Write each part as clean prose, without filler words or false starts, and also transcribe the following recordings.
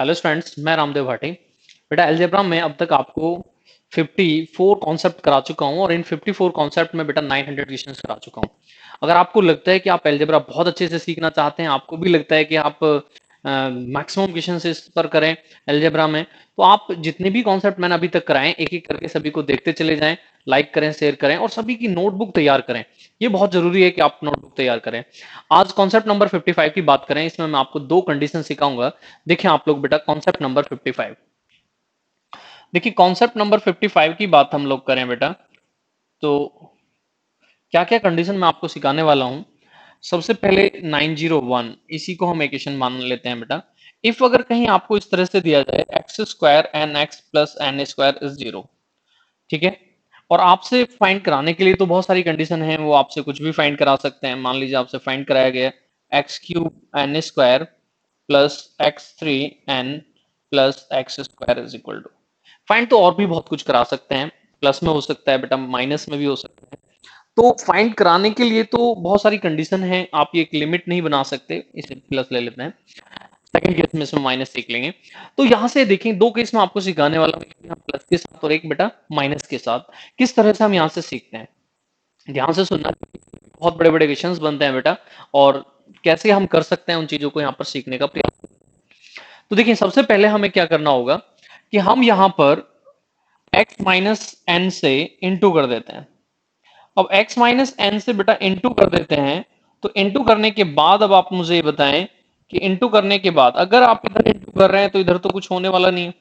Hello students, मैं रामदेव भाटी। बेटा algebra में अब तक आपको 54 कॉन्सेप्ट करा चुका हूं और इन 54 कॉन्सेप्ट में बेटा 900 क्वेश्चंस करा चुका हूं। अगर आपको लगता है कि आप अलजेब्रा बहुत अच्छे से सीखना चाहते हैं, आपको भी लगता है कि आप मैक्सिमम क्वेश्चंस इस पर करें अलजेब्रा में, तो आप जितने भी कॉन्सेप्ट मैंने अभी तक कराए एक एक करके सभी को देखते चले जाएं, लाइक करें, शेयर करें और सभी की नोटबुक तैयार करें। ये बहुत जरूरी है कि आप नोटबुक तैयार करें। आज कॉन्सेप्ट नंबर 55 की बात करें, इसमें मैं आपको दो कंडीशन सिखाऊंगा। देखिए आप लोग बेटा कॉन्सेप्ट नंबर 55। देखिए कॉन्सेप्ट नंबर 55 की बात हम लोग करें बेटा, तो क्या क्या कंडीशन मैं आपको सिखाने वाला हूं। सबसे पहले 901 इसी को हम इक्वेशन मान लेते हैं बेटा। इफ अगर कहीं आपको इस तरह से दिया जाए x square N x plus N square is zero, ठीक है, और आपसे फाइंड कराने के लिए तो बहुत सारी कंडीशन है, वो आपसे कुछ भी फाइंड करा सकते हैं। मान लीजिए आपसे फाइंड कराया गया x cube n square plus x three n plus x square is equal to. Find तो और भी बहुत कुछ करा सकते हैं, प्लस में हो सकता है बेटा, माइनस में भी हो सकता है। तो फाइंड कराने के लिए तो बहुत सारी कंडीशन है, आप ये एक लिमिट नहीं बना सकते, इसे प्लस ले लेते हैं। सेकंड केस में इसमें माइनस सीख लेंगे। तो यहां से देखें, दो केस में आपको सिखाने वाला हूं, एक यहाँ प्लस के साथ और एक बेटा माइनस के साथ। किस तरह से हम यहाँ से सीखते हैं, ध्यान से सुनना। बहुत बड़े बड़े क्वेश्चंस बनते हैं बेटा, और कैसे हम कर सकते हैं उन चीजों को यहाँ पर सीखने का प्रयास। तो देखिए सबसे पहले हमें क्या करना होगा कि हम यहाँ पर x माइनस एन से इंटू कर देते हैं। अब x माइनस एन से बेटा इंटू कर देते हैं, तो इंटू करने के बाद अब आप मुझे ये बताएं कि इंटू करने के बाद अगर आप इधर इंटू कर रहे हैं तो इधर तो कुछ होने वाला नहीं है।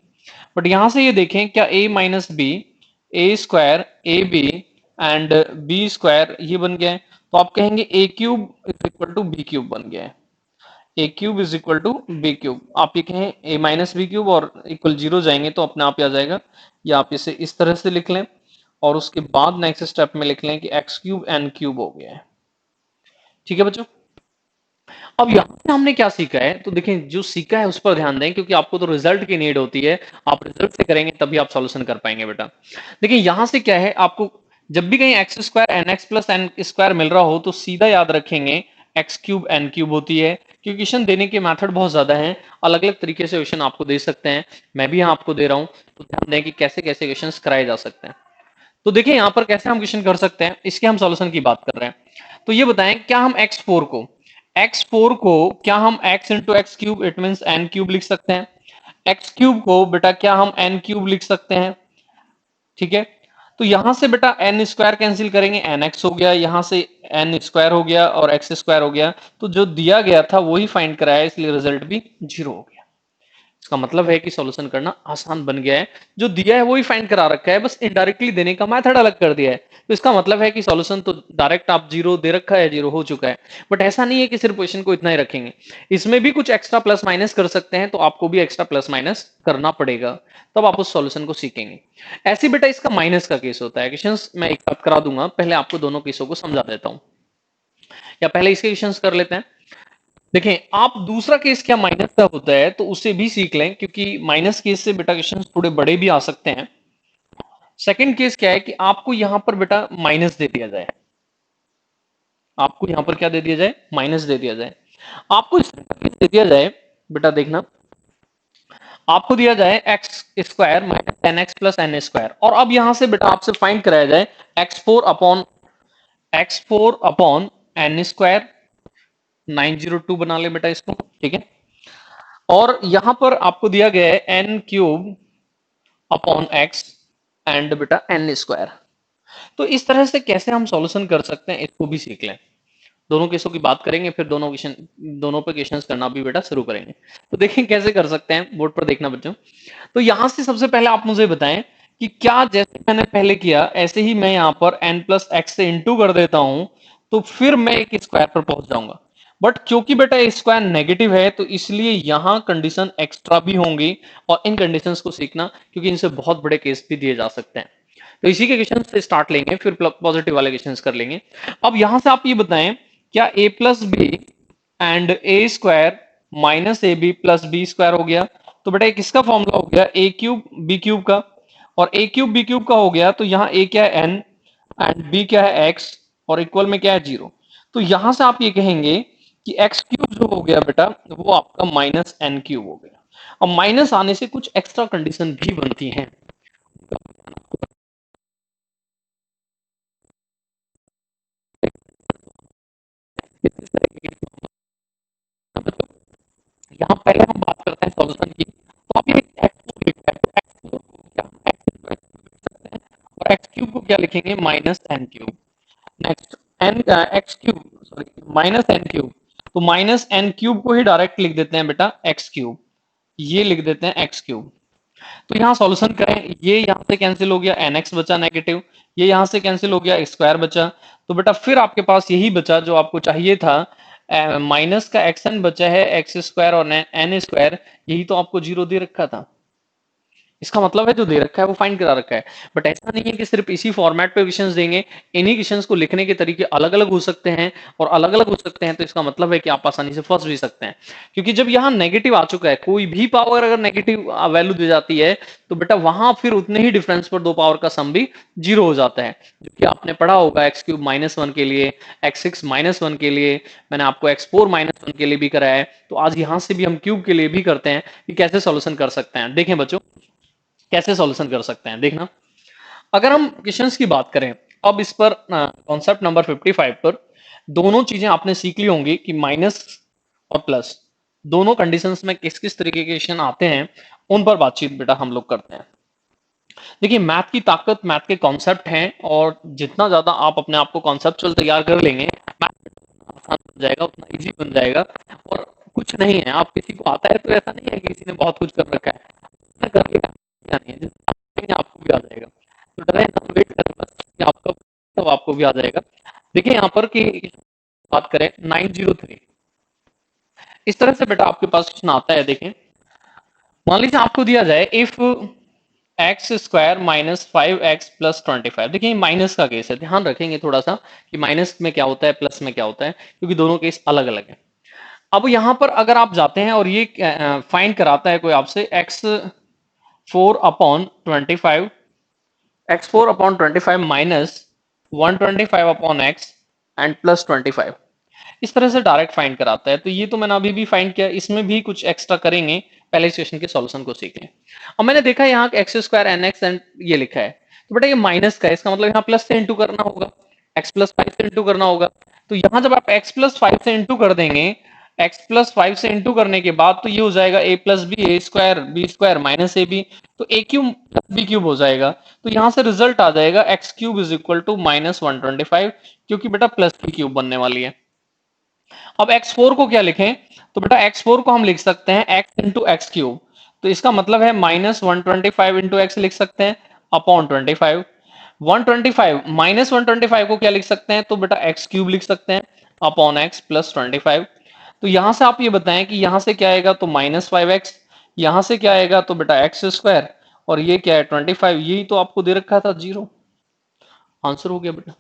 बट यहां से ये देखें, क्या a minus B, A square A B and B square ये बन गया है। तो आप कहेंगे A cube is equal to B cube बन गया है। A cube is equal to B cube, आप ये कहें ए माइनस बी क्यूब और इक्वल जीरो जाएंगे तो अपने आप ही आ जाएगा, या आप इसे इस तरह से लिख लें और उसके बाद नेक्स्ट स्टेप में लिख लें कि एक्स क्यूब एन क्यूब हो गया है। ठीक है बच्चों, अब यहां से हमने क्या सीखा है, तो देखें जो सीखा है उस पर ध्यान दें, क्योंकि आपको तो रिजल्ट की नीड होती है। आप रिजल्ट से करेंगे तभी आप सॉल्यूशन कर पाएंगे बेटा। देखिए यहां से क्या है, आपको जब भी कहीं X square N x plus N square मिल रहा हो तो सीधा याद रखेंगे एक्स क्यूब एन क्यूब होती है। क्योंकि क्वेश्चन देने के मेथड बहुत ज्यादा हैं, अलग अलग तरीके से क्वेश्चन आपको दे सकते हैं, मैं भी यहाँ आपको दे रहा हूँ। तो ध्यान दें कि कैसे कैसे क्वेश्चन कराए जा सकते हैं। तो देखिए यहाँ पर कैसे हम क्वेश्चन कर सकते हैं, इसके हम सॉल्यूशन की बात कर रहे हैं। तो ये बताएं, क्या हम x4 को क्या हम x into x cube it mean n cube लिख सकते हैं। एक्स क्यूब को बेटा क्या हम एन क्यूब लिख सकते हैं। ठीक है, तो यहां से बेटा एन स्क्वायर कैंसिल करेंगे, एन एक्स हो गया, यहां से एन स्क्वायर हो गया और एक्स स्क्वायर हो गया। तो जो दिया गया था वही फाइंड कराया, इसलिए रिजल्ट भी जीरो हो गया। इसका मतलब है कि सॉल्यूशन करना आसान बन गया है। जो दिया है वही फाइंड करा रखा है, बस इनडायरेक्टली देने का मेथड अलग कर दिया है। तो इसका मतलब है कि सॉल्यूशन तो डायरेक्ट आप जीरो दे रखा है, जीरो हो चुका है। बट ऐसा नहीं है कि सिर्फ क्वेश्चन को इतना ही रखेंगे, इसमें भी कुछ एक्स्ट्रा प्लस माइनस कर सकते हैं, तो आपको भी एक्स्ट्रा प्लस माइनस करना पड़ेगा, तब आप उस सॉल्यूशन को सीखेंगे। ऐसे बेटा इसका माइनस का केस होता है। क्वेश्चंस मैं एक साथ करा दूंगा, पहले आपको दोनों केसों को समझा देता हूं, या पहले इसके क्वेश्चंस कर लेते हैं। देखें आप दूसरा केस क्या माइनस का होता है तो उसे भी सीख लें, क्योंकि माइनस केस से बेटा क्वेश्चन थोड़े बड़े भी आ सकते हैं। सेकंड केस क्या है कि आपको यहां पर बेटा माइनस दे दिया जाए, आपको यहां पर क्या दे दिया जाए, माइनस दे दिया जाए। आपको इस तरह का केस दे दिया जाए बेटा, देखना आपको दिया जाए x square minus n x plus N square, और अब यहां से बेटा आपसे फाइंड कराया जाए x four upon n square. 902 बना ले बेटा इसको, ठीक है। और यहां पर आपको दिया गया है n cube upon x and बेटा एन स्क्वायर। तो इस तरह से कैसे हम सॉल्यूशन कर सकते हैं इसको भी सीख लें। दोनों केसों की बात करेंगे, फिर दोनों पे क्वेश्चंस करना भी बेटा शुरू करेंगे। तो देखें कैसे कर सकते हैं, बोर्ड पर देखना बच्चों। तो यहां से सबसे पहले आप मुझे बताएं कि क्या जैसे मैंने पहले किया ऐसे ही मैं यहां पर n प्लस एक्स से इंटू कर देता हूं, तो फिर मैं एक स्क्वायर पर पहुंच जाऊंगा। बट क्योंकि बेटा स्क्वायर नेगेटिव है तो इसलिए यहां कंडीशन एक्स्ट्रा भी होंगी, और इन कंडीशंस को सीखना, क्योंकि इनसे बहुत बड़े केस भी दिए जा सकते हैं। तो इसी के क्वेश्चन से स्टार्ट लेंगे, फिर पॉजिटिव वाले क्वेश्चन कर लेंगे। अब यहां से आप ये बताएं, क्या a plus b and a square minus A b plus b square हो गया। तो बेटा किसका फॉर्मूला हो गया, ए क्यूब बी क्यूब का, और ए क्यूब बी क्यूब का हो गया, तो यहाँ ए क्या है एन एंड बी क्या है एक्स, और इक्वल में क्या है जीरो। तो यहां से आप ये कहेंगे कि एक्स क्यूब जो हो गया बेटा वो आपका माइनस एन क्यूब हो गया। अब माइनस आने से कुछ एक्स्ट्रा कंडीशन भी बनती हैं। यहाँ पहले हम बात करते हैं सॉल्यूशन की, तो आप ये x लिखा है तो x को क्या x सकते हैं और x क्यूब को क्या लिखेंगे minus n cube. Next n x cube sorry minus n cube, तो माइनस एन क्यूब को ही डायरेक्ट लिख देते हैं बेटा एक्स क्यूब, ये लिख देते हैं एक्स क्यूब। तो यहाँ सॉल्यूशन करें, ये यहाँ से कैंसिल हो गया एन एक्स बचा नेगेटिव, ये यहाँ से कैंसिल हो गया स्क्वायर बचा, तो बेटा फिर आपके पास यही बचा जो आपको चाहिए था, माइनस का एक्स एन बचा है एक्स स्क्वायर और एन स्क्वायर, यही तो आपको जीरो दे रखा था। इसका मतलब है जो दे रखा है वो फाइंड करा रखा है। बट ऐसा नहीं है कि सिर्फ इसी फॉर्मेट पे क्वेश्चंस देंगे, इन्हीं क्वेश्चंस को लिखने के तरीके अलग अलग हो सकते हैं, और अलग अलग हो सकते हैं तो इसका मतलब है कि आप आसानी से फंस भी सकते हैं। क्योंकि जब यहाँ नेगेटिव आ चुका है, कोई भी पावर अगर नेगेटिव वैल्यू दी जाती है तो बेटा वहां फिर उतने ही डिफरेंस पर दो पावर का सम भी जीरो हो जाता है, जो कि आपने पढ़ा होगा एक्स क्यूब माइनस वन के लिए, एक्स सिक्स माइनस वन के लिए, मैंने आपको एक्स फोर माइनस वन के लिए भी कराया है, तो आज यहाँ से भी हम क्यूब के लिए भी करते हैं कि कैसे सोल्यूशन कर सकते हैं। देखें बच्चों कैसे सॉल्यूशन कर सकते हैं, देखना। अगर हम क्वेश्चंस की बात करें, अब इस पर कॉन्सेप्ट नंबर 55 पर दोनों चीजें आपने सीख ली होंगी कि माइनस और प्लस दोनों कंडीशंस में किस किस तरीके के क्वेश्चन आते हैं, उन पर बातचीत बेटा हम लोग करते हैं। देखिए मैथ की ताकत मैथ के कॉन्सेप्ट हैं, और जितना ज्यादा आप अपने आप को कॉन्सेप्चुअल तैयार कर लेंगे मैथ आसान बन जाएगा, उतना इजी बन जाएगा। और कुछ नहीं है, आप किसी को आता है तो ऐसा नहीं है कि किसी ने बहुत कुछ कर रखा है, उसने कर लिया या नहीं है, जिस करेंगे आपको भी आ जाएगा। तो डरे ना, वेट करें बस कि आपका तब आपको भी आ जाएगा। देखिए यहाँ पर कि बात करें 903, इस तरह से बेटा आपके पास क्वेश्चन आता है। देखें मान लीजिए आपको दिया जाए if x square minus five x plus 25। देखिए माइनस का केस है, ध्यान रखेंगे थोड़ा सा कि माइनस में क्या होता है प्लस में क्या होता है, क्योंकि दोनों केस अलग अलग है। अब यहाँ पर अगर आप जाते हैं और ये फाइंड कराता है कोई आपसे x four upon 25, x four upon 25 minus 125 upon x and plus 25, इस तरह से डायरेक्ट फाइंड कराता है। तो ये तो मैंने अभी भी फाइंड किया, इसमें भी कुछ एक्स्ट्रा करेंगे, पहले इस क्वेश्चन के सॉल्यूशन को सीख लें। अब मैंने देखा यहाँ x square N x and ये लिखा है, तो बेटा ये माइनस का है, इसका मतलब यहाँ प्लस से इंटू करना होगा, एक्स प्लस फाइव से इंटू करना होगा। तो यहाँ जब आप एक्स प्लस फाइव से इंटू कर देंगे, एक्स प्लस फाइव से इंटू करने के बाद तो ये हो जाएगा A plus B A square B square minus A B, तो A cube plus B cube हो जाएगा। तो यहाँ से रिजल्ट आ जाएगा X cube is equal to minus 125, क्योंकि बेटा प्लस की क्यूब बनने वाली है। अब x4 को क्या लिखें, तो बेटा x4 को हम लिख सकते हैं x इंटू एक्स क्यूब, तो इसका मतलब है माइनस 125 इंटू एक्स लिख सकते हैं अपॉन 25। 125 माइनस 125 को क्या लिख सकते हैं, तो बेटा एक्स क्यूब लिख सकते हैं अपॉन एक्स प्लस 25। तो यहां से आप ये बताएं कि यहां से क्या आएगा, तो माइनस 5x, यहां से क्या आएगा, तो बेटा एक्स स्क्वायर, और ये क्या है 25, यही तो आपको दे रखा था जीरो। आंसर हो गया बेटा,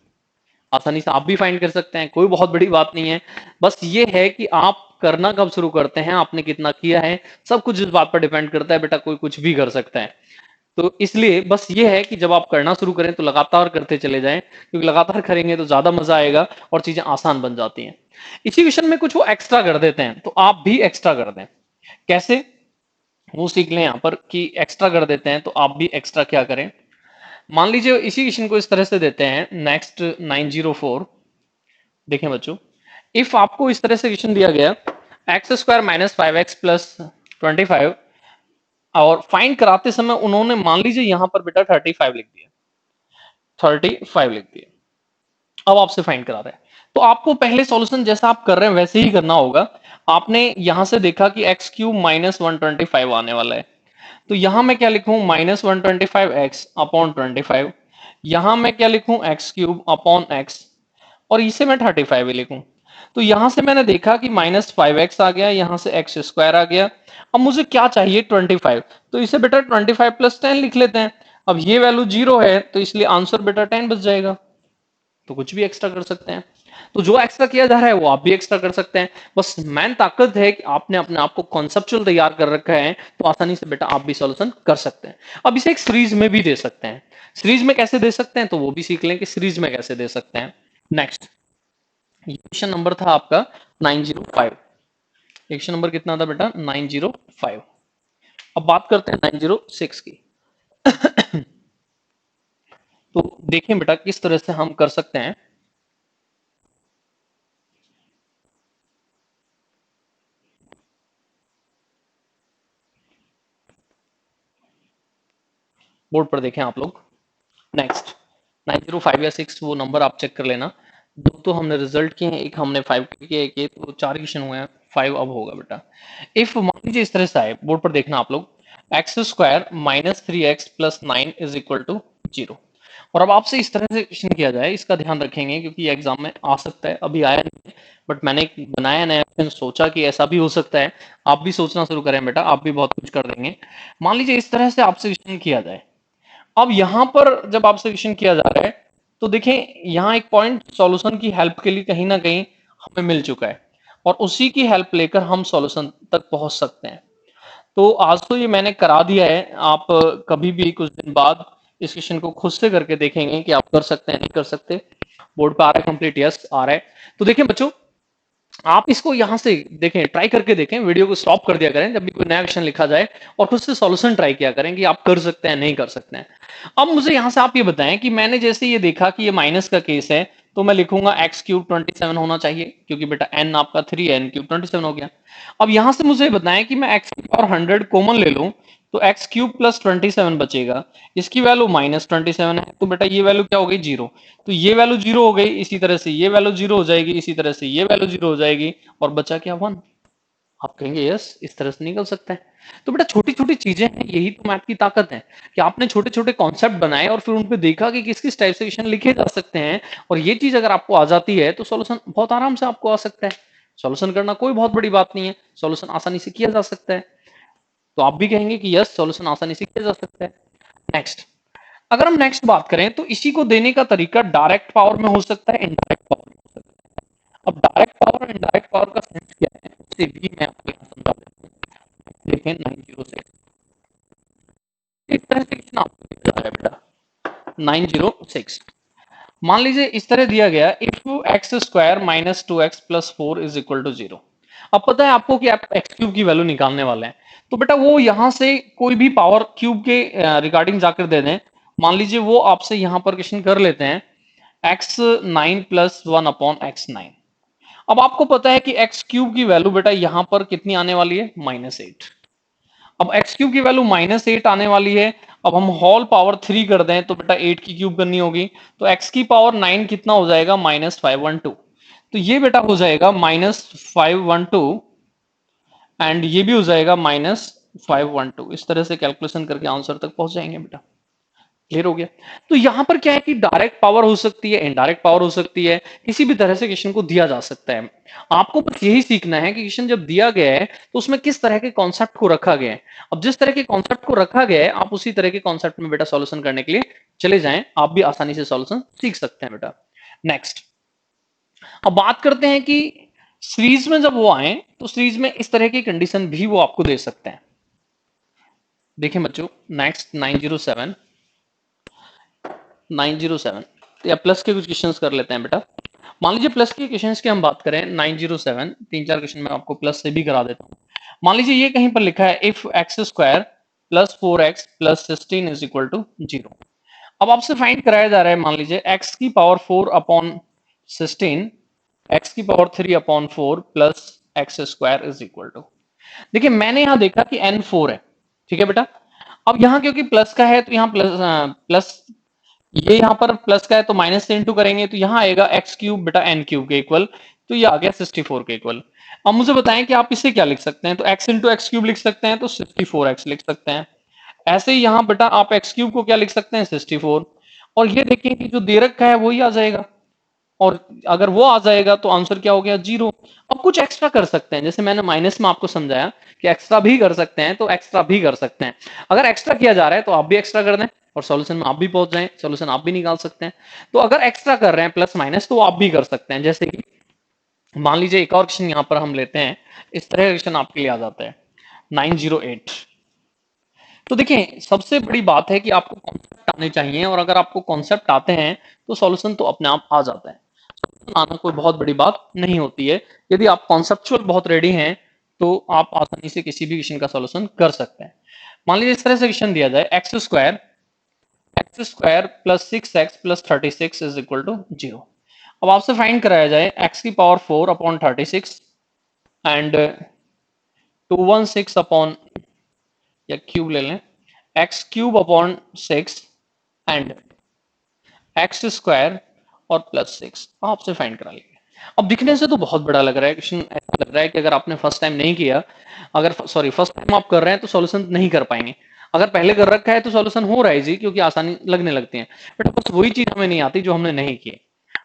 आसानी से आप भी फाइंड कर सकते हैं, कोई बहुत बड़ी बात नहीं है। बस ये है कि आप करना कब शुरू करते हैं, आपने कितना किया है, सब कुछ इस बात पर डिपेंड करता है बेटा, कोई कुछ भी कर सकता है। तो इसलिए बस ये है कि जब आप करना शुरू करें तो लगातार करते चले जाएं, क्योंकि लगातार करेंगे तो ज्यादा मजा आएगा और चीजें आसान बन जाती हैं। इसी क्वेश्चन में कुछ वो एक्स्ट्रा कर देते हैं, तो आप भी एक्स्ट्रा कर दें। कैसे, वो सीख लें यहाँ पर कि एक्स्ट्रा कर देते हैं तो आप भी एक्स्ट्रा क्या करें। मान लीजिए इसी क्वेश्चन को इस तरह से देते हैं, नेक्स्ट 904। देखें बच्चों, इफ आपको इस तरह से क्वेश्चन दिया गया x square minus five x plus 25, और फाइंड कराते समय उन्होंने मान लीजिए यहां पर बेटा 35 लिख दिया, 35 लिख दिया, अब आपसे फाइंड करा रहा है, तो आपको पहले सॉल्यूशन जैसा आप कर रहे हैं वैसे ही करना होगा। आपने यहां से देखा कि एक्स क्यूब माइनस 125 आने वाला है, तो यहां मैं क्या लिखूं माइनस 125 एक्स अपॉन 25, यहां मैं क्या लिखूं एक्स क्यूब अपॉन एक्स, और इसे मैं 35 ही लिखूं। तो यहां से मैंने देखा कि माइनस 5x आ गया, यहां से एक्स स्क्वायर आ गया। अब मुझे क्या चाहिए 25, तो इसे बेटा 25 प्लस 10 लिख लेते हैं। अब ये वैल्यू जीरो है तो इसलिए आंसर बेटा 10 बच जाएगा। तो कुछ भी एक्स्ट्रा कर सकते हैं, तो जो एक्स्ट्रा किया जा रहा है वो आप भी एक्स्ट्रा कर सकते हैं। बस मेन ताकत है कि आपने अपने आप को कॉन्सेप्चुअल तैयार कर रखा है, तो आसानी से बेटा आप भी सॉल्यूशन कर सकते हैं। अब इसे एक सीरीज में भी दे सकते हैं, सीरीज में कैसे दे सकते हैं तो वो भी सीख लें कि सीरीज में कैसे दे सकते हैं। नेक्स्ट क्वेश्चन नंबर था आपका 905, क्वेश्चन नंबर कितना था बेटा 905। अब बात करते हैं 906 की। तो देखें बेटा किस तरह से हम कर सकते हैं। बोर्ड पर देखें आप लोग। नेक्स्ट 905 या 6 वो नंबर आप चेक कर लेना। दो तो हमने रिजल्ट किए हैं, एक हमने 5 किए, एक ये, तो 4 क्वेश्चन हुए हैं, 5 अब होगा बेटा। इफ मान लीजिए इस तरह से आए, बोर्ड पर देखना आप लोग, x square minus 3x plus 9 is equal to 0। और अब आपसे इस तरह से क्वेश्चन किया जाए, इसका ध्यान रखेंगे क्योंकि ये एग्जाम में आ सकता है, अभी आया नहीं, बट मैंने एक बनाया नया क्वेश्चन, सोचा कि ऐसा भी हो सकता है। आप भी सोचना शुरू करें बेटा, आप भी बहुत कुछ कर देंगे। मान लीजिए इस तरह से आपसे क्वेश्चन किया जाए। अब यहां पर जब आपसे क्वेश्चन किया जा रहा है तो देखें, यहां एक पॉइंट सॉल्यूशन की हेल्प के लिए कहीं ना कहीं हमें मिल चुका है, और उसी की हेल्प लेकर हम सॉल्यूशन तक पहुंच सकते हैं। तो आज तो ये मैंने करा दिया है, आप कभी भी कुछ दिन बाद इस क्वेश्चन को खुद से करके देखेंगे कि आप कर सकते हैं नहीं कर सकते। बोर्ड पे आ रहा है कंप्लीट, यस आ रहा है। तो देखें बच्चों, आप इसको यहां से देखें, ट्राई करके देखें, वीडियो को स्टॉप कर दिया करें जब भी कोई नया क्वेश्चन लिखा जाए, और खुद से सॉल्यूशन ट्राई किया करें कि आप कर सकते हैं नहीं कर सकते हैं। अब मुझे यहां से आप ये बताएं कि मैंने जैसे ये देखा कि ये माइनस का केस है, तो मैं लिखूंगा एक्स क्यूब 27 होना चाहिए, क्योंकि बेटा एन आपका 3 है, एन क्यूब 27 हो गया। अब यहां से मुझे बताएं कि मैं एक्स की पावर 100 कॉमन ले लूं, तो एक्स क्यूब प्लस 27 बचेगा। इसकी वैल्यू माइनस 27 है, तो बेटा ये वैल्यू क्या हो गई, जीरो। तो ये वैल्यू जीरो हो गई, इसी तरह से ये वैल्यू जीरो हो जाएगी, इसी तरह से ये वैल्यू जीरो हो जाएगी, और बचा क्या, वन। आप कहेंगे यस इस तरह से निकल सकता है। तो बेटा छोटी छोटी चीजें हैं, यही तो मैथ की ताकत है, कि आपने छोटे छोटे कॉन्सेप्ट बनाए और फिर उन पे देखा कि किस किस टाइप से क्वेश्चन लिखे जा सकते हैं, और ये चीज अगर आपको आ जाती है तो सॉल्यूशन बहुत आराम से आपको आ सकता है। सॉल्यूशन करना कोई बहुत बड़ी बात नहीं है, सॉल्यूशन आसानी से किया जा सकता है। तो आप भी कहेंगे कि यस सॉल्यूशन आसानी से किया जा सकता है। नेक्स्ट, अगर हम नेक्स्ट बात करें तो इसी को देने का तरीका डायरेक्ट पावर में हो सकता है, इनडायरेक्ट पावर में हो सकता है। अब डायरेक्ट पावर और इनडायरेक्ट पावर का सेंस क्या है उसे भी मैं आपको यहाँ समझा देता हूँ। देखें 906 इस तरह से कितना आपको दिख रहा है बेटा, 906 मान लीजिए इस तरह दिया गया, if x square minus 2x plus 4 is equal to 0। अब पता है आपको कि आप एक्स क्यूब की वैल्यू निकालने वाले हैं, तो बेटा वो यहां से कोई भी पावर क्यूब के रिगार्डिंग जाकर दे दें। मान लीजिए वो आपसे यहां पर क्वेश्चन कर लेते हैं, एक्स 9 प्लस 1 अपॉन एक्स 9। अब आपको पता है कि एक्स क्यूब की वैल्यू बेटा यहां पर कितनी आने वाली है, -8। अब एक्स क्यूब की वैल्यू -8 आने वाली है। अब हम होल पावर 3 कर दें तो बेटा 8 की क्यूब करनी होगी, तो एक्स की पावर 9 कितना हो जाएगा, -512। तो ये बेटा हो जाएगा -512, एंड ये भी हो जाएगा -512। इस तरह से कैलकुलेशन करके आंसर तक पहुंच जाएंगे बेटा। क्लियर हो गया। तो यहां पर क्या है कि डायरेक्ट पावर हो सकती है, इनडायरेक्ट पावर हो सकती है, किसी भी तरह से क्वेश्चन को दिया जा सकता है। आपको बस यही सीखना है कि क्वेश्चन जब दिया गया है तो उसमें किस तरह के कॉन्सेप्ट को रखा गया है। अब जिस तरह के कॉन्सेप्ट को रखा गया है आप उसी तरह के कॉन्सेप्ट में बेटा सॉल्यूशन करने के लिए चले जाएं, आप भी आसानी से सॉल्यूशन सीख सकते हैं बेटा। नेक्स्ट, अब बात करते हैं कि सीरीज में जब वो आए तो सीरीज में इस तरह की कंडीशन भी वो आपको दे सकते हैं। देखें बच्चों, नेक्स्ट 907 या प्लस के कुछ क्वेश्चंस कर लेते हैं बेटा। मान लीजिए प्लस के क्वेश्चंस की हम बात करें, 907 तीन चार क्वेश्चन मैं आपको प्लस से भी करा देता हूं। मान लीजिए ये कहीं पर लिखा है, if x square plus 4x plus 16 is equal to 0। अब आपसे फाइंड कराया जा रहा है, मान लीजिए एक्स की पावर 4 अपॉन 16, एक्स की power 3 upon 4 plus x square is equal to. देखिए मैंने यहां देखा कि n 4 है, ठीक है बेटा। अब यहां क्योंकि प्लस का है तो यहां प्लस ये यहां पर प्लस का है तो माइनस से इंटू करेंगे तो यहां आएगा एक्स क्यूब बेटा एन क्यूब के इक्वल, तो ये आ गया 64 के इक्वल। अब मुझे बताएं कि आप इसे क्या लिख सकते हैं, तो x इंटू एक्स क्यूब लिख सकते हैं, तो 64x लिख सकते हैं। ऐसे ही यहां बेटा आप एक्स क्यूब को क्या लिख सकते हैं, 64। और ये देखिए कि जो दे रखा है वही आ जाएगा, और अगर वो आ जाएगा तो आंसर क्या हो गया, 0। अब कुछ एक्स्ट्रा कर सकते हैं, जैसे मैंने माइनस में आपको समझाया कि एक्स्ट्रा भी कर सकते हैं, तो एक्स्ट्रा भी कर सकते हैं। अगर एक्स्ट्रा किया जा रहा है तो आप भी एक्स्ट्रा कर दें और सॉल्यूशन में आप भी पहुंच जाएं, सॉल्यूशन आप भी निकाल सकते हैं। तो अगर एक्स्ट्रा कर रहे हैं प्लस माइनस तो आप भी कर सकते हैं। जैसे कि मान लीजिए एक और क्वेश्चन यहां पर हम लेते हैं, इस तरह का क्वेश्चन आपके लिए आ जाता है 908। तो देखिए सबसे बड़ी बात है कि आपको कॉन्सेप्ट आने चाहिए, और अगर आपको कॉन्सेप्ट आते हैं तो सॉल्यूशन तो अपने आप आ जाता है। सॉल्यूशन आना कोई बहुत बड़ी बात नहीं होती है। यदि आप कॉन्सेप्चुअल बहुत रेडी हैं तो आप आसानी से किसी भी क्वेश्चन का सॉल्यूशन कर सकते हैं। मान लीजिए इस तरह से क्वेश्चन दिया जाए x square plus 6x plus 36 is equal to 0। अब आपसे फाइंड कराया जाए x की पावर 4 अपॉन 36 एंड 216 अपॉन, या क्यूब ले लें, x cube upon 6 and x square और प्लस 6 आपसे फाइंड करा लेंगे। अब दिखने से तो बहुत बड़ा लग रहा है क्वेश्चन, ऐसा लग रहा है कि अगर आपने फर्स्ट टाइम नहीं किया, अगर सॉरी फर्स्ट टाइम आप कर रहे हैं तो सॉल्यूशन नहीं कर पाएंगे। अगर पहले कर रखा है तो सॉल्यूशन हो रहा है जी, क्योंकि आसानी लगने लगती है। बट बस वही चीज हमें नहीं आती जो हमने नहीं की।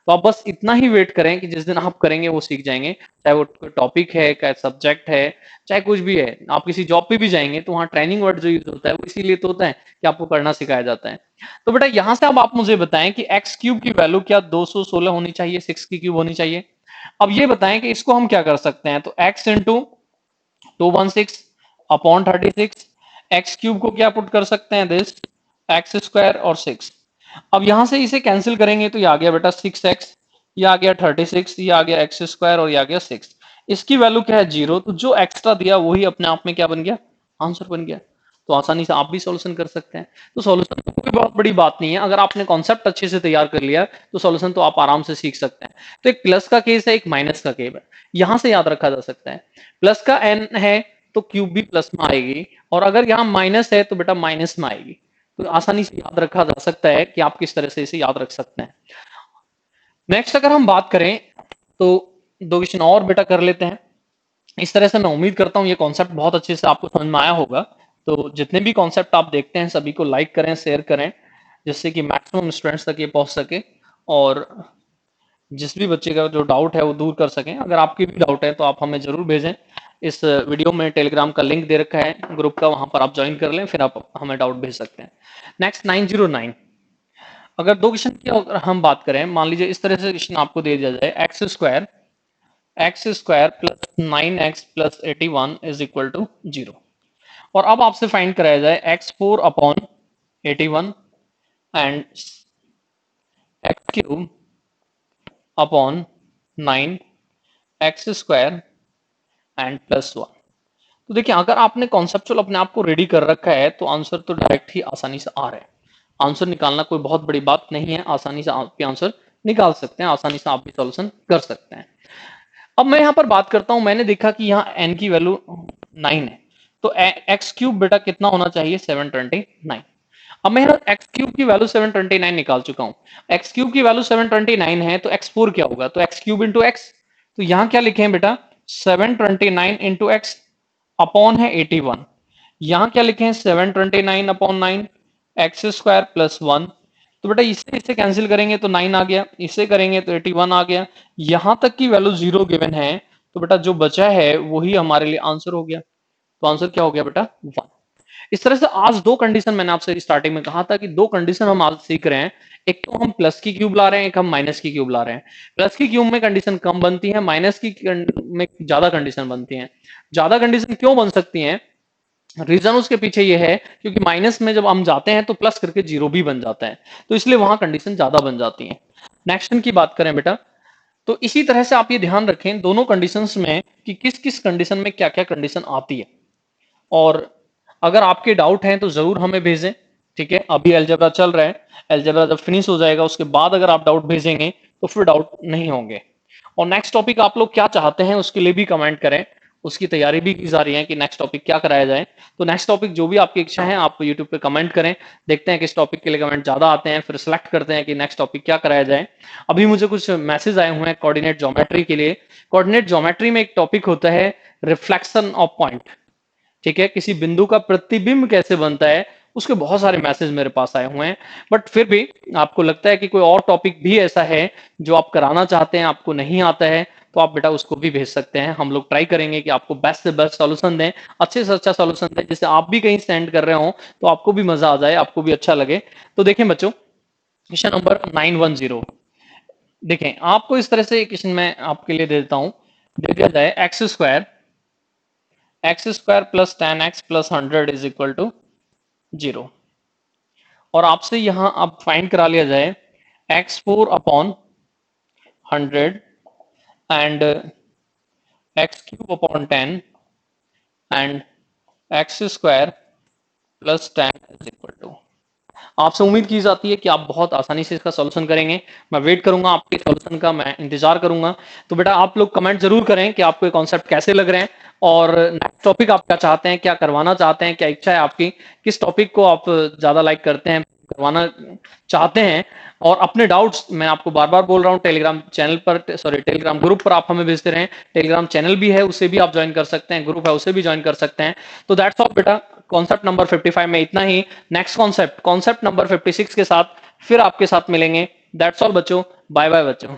तो आप बस इतना ही वेट करें कि जिस दिन आप करेंगे वो सीख जाएंगे, चाहे वो कोई टॉपिक है, चाहे सब्जेक्ट है, चाहे कुछ भी है। आप किसी जॉब पे भी जाएंगे तो वहाँ ट्रेनिंग वर्ड जो यूज होता है वो इसीलिए तो होता है कि आपको करना सिखाया जाता है। तो बेटा यहाँ से अब आप मुझे बताएं कि एक्स क्यूब की वैल्यू क्या 216 होनी चाहिए, 6 की क्यूब होनी चाहिए। अब ये बताएं कि इसको हम क्या कर सकते हैं। तो x into 216 upon 36, x cube को क्या पुट कर सकते हैं, दिस एक्स स्क्वायर और 6। अब यहां से इसे कैंसिल करेंगे तो ये आ गया बेटा 6x, ये आ गया 36, ये आ गया एक्स स्क्वायर और ये आ गया 6। इसकी वैल्यू क्या है, 0। तो जो एक्स्ट्रा दिया वही अपने आप में क्या बन गया, आंसर बन गया। तो आसानी से आप भी सॉल्यूशन कर सकते हैं। तो सॉल्यूशन कोई बहुत बड़ी बात नहीं है, अगर आपने कॉन्सेप्ट अच्छे से तैयार कर लिया तो सॉल्यूशन तो आप आराम से सीख सकते हैं। तो एक प्लस का केस है, एक माइनस का केस है, यहां से याद रखा जा सकता है। प्लस का एन है तो क्यूब भी प्लस में आएगी, और अगर यहाँ माइनस है तो बेटा माइनस में आएगी। तो आसानी से याद रखा जा सकता है कि आप किस तरह से इसे याद रख सकते हैं। नेक्स्ट अगर हम बात करें तो दो क्वेश्चन और बेटा कर लेते हैं। इस तरह से मैं उम्मीद करता हूं ये कॉन्सेप्ट बहुत अच्छे से आपको समझ में आया होगा। तो जितने भी कॉन्सेप्ट आप देखते हैं सभी को लाइक करें, शेयर करें, जिससे कि मैक्सिमम स्टूडेंट्स तक ये पहुंच सके, और जिस भी बच्चे का जो डाउट है वो दूर कर सकें। अगर आपकी भी डाउट है तो आप हमें जरूर भेजें। इस वीडियो में टेलीग्राम का लिंक दे रखा है ग्रुप का, वहां पर आप ज्वाइन कर लें, फिर आप हमें डाउट भेज सकते हैं। नेक्स्ट 909, अगर दो क्वेश्चन की अगर हम बात करें, मान लीजिए इस तरह से क्वेश्चन आपको दे दिया जाए x square plus 9x plus 81 is equal to 0। और अब आपसे फाइंड कराया जाए x4 upon 81 and x cube upon 9 x square and plus 1। तो देखिए अगर आपने कॉन्सेप्चुअल अपने आप को रेडी कर रखा है तो आंसर तो डायरेक्ट ही आसानी से आ रहा है। आंसर निकालना कोई बहुत बड़ी बात नहीं है, आसानी से आप भी आंसर निकाल सकते हैं, आसानी से आप भी सॉल्यूशन कर सकते हैं। अब मैं यहाँ पर बात करता हूं, मैंने देखा कि यहाँ n की वैल्यू 9 है, तो एक्स क्यूब बेटा कितना होना चाहिए, 729। अब मैं यहाँ एक्स क्यूब की वैल्यू 729 निकाल चुका हूँ। एक्स क्यूब की वैल्यू 729 है तो एक्स फोर क्या होगा, तो एक्स क्यूब इंटू एक्स। तो यहाँ क्या लिखे हैं बेटा, 729 इंटू एक्स अपॉन है 81। यहाँ क्या लिखे हैं, 729 अपॉन 9 एक्स स्क्वायर प्लस 1। तो बेटा इसे इसे कैंसिल करेंगे तो 9 आ गया, इसे करेंगे तो 81 आ गया। यहां तक की वैल्यू 0 गिवन है, तो बेटा जो बचा है वही हमारे लिए आंसर हो गया। तो आंसर क्या हो गया बेटा, 1। इस तरह से आज दो कंडीशन, मैंने आपसे स्टार्टिंग में कहा था कि दो कंडीशन हम आज सीख रहे हैं। एक तो हम प्लस की क्यूब ला रहे हैं, एक हम माइनस की क्यूब ला रहे हैं। प्लस की क्यूब में कंडीशन कम बनती है, माइनस की में ज्यादा कंडीशन बनती है। ज्यादा कंडीशन क्यों बन सकती है, रीजन उसके पीछे ये है क्योंकि माइनस में जब हम जाते हैं तो प्लस करके जीरो भी बन जाता है, तो इसलिए वहां कंडीशन ज्यादा बन जाती है। नेक्स्ट की बात करें बेटा, तो इसी तरह से आप ये ध्यान रखें दोनों कंडीशंस में कि किस किस कंडीशन में क्या क्या कंडीशन आती है। और अगर आपके डाउट हैं तो जरूर हमें भेजें, ठीक है। अभी अलजेब्रा चल रहा है, अलजेब्रा जब फिनिश हो जाएगा उसके बाद अगर आप डाउट भेजेंगे तो फिर डाउट नहीं होंगे। और नेक्स्ट टॉपिक आप लोग क्या चाहते हैं उसके लिए भी कमेंट करें, उसकी तैयारी भी की जा रही है कि नेक्स्ट टॉपिक क्या कराया जाए। तो नेक्स्ट टॉपिक जो भी आपकी इच्छा है आप यूट्यूब पे कमेंट करें, देखते हैं किस टॉपिक के लिए कमेंट ज्यादा आते हैं, फिर सिलेक्ट करते हैं कि नेक्स्ट टॉपिक क्या कराया जाए। अभी मुझे कुछ मैसेज आए हुए हैं कोऑर्डिनेट ज्योमेट्री के लिए। कोऑर्डिनेट ज्योमेट्री में एक टॉपिक होता है रिफ्लेक्शन ऑफ पॉइंट, ठीक है, किसी बिंदु का प्रतिबिंब कैसे बनता है, उसके बहुत सारे मैसेज मेरे पास आए हुए हैं। बट फिर भी आपको लगता है कि कोई और टॉपिक भी ऐसा है जो आप कराना चाहते हैं, आपको नहीं आता है, तो आप बेटा उसको भी भेज सकते हैं। हम लोग ट्राई करेंगे कि आपको बेस्ट से बेस्ट सॉल्यूशन दें, अच्छे से अच्छा सॉल्यूशन दें, जिससे आप भी कहीं सेंड कर रहे हो तो आपको भी मजा आ जाए, आपको भी अच्छा लगे। तो देखें बच्चों, क्वेश्चन नंबर 910, देखें आपको इस तरह से क्वेश्चन मैं आपके लिए दे देता हूं। दे दिया जाए x square plus 10x plus 100 is equal to 0। और आपसे यहां अब फाइंड करा लिया जाए x4 upon 100 and x cube upon 10 and x square plus tan is equal to, आपसे उम्मीद की जाती है कि आप बहुत आसानी से इसका सॉल्यूशन करेंगे। मैं वेट करूंगा आपके सॉल्यूशन का, मैं इंतजार करूंगा। तो बेटा आप लोग कमेंट जरूर करें कि आपको ये कॉन्सेप्ट कैसे लग रहे हैं, और नेक्स्ट टॉपिक आप क्या चाहते हैं, क्या करवाना चाहते हैं, क्या इच्छा है आपकी, किस टॉपिक को आप ज्यादा लाइक करते हैं, करवाना चाहते हैं। और अपने डाउट्स मैं आपको बार बार बोल रहा हूँ, टेलीग्राम चैनल पर, सॉरी टेलीग्राम ग्रुप पर आप हमें भेजते रहें। टेलीग्राम चैनल भी है, उसे भी आप ज्वाइन कर सकते हैं, ग्रुप है उसे भी ज्वाइन कर सकते हैं। तो दैट्स ऑल बेटा, कॉन्सेप्ट नंबर 55 में इतना ही। नेक्स्ट कॉन्सेप्ट नंबर 56 के साथ फिर आपके साथ मिलेंगे। दैट्स ऑल बच्चों, बाय बाय बच्चों।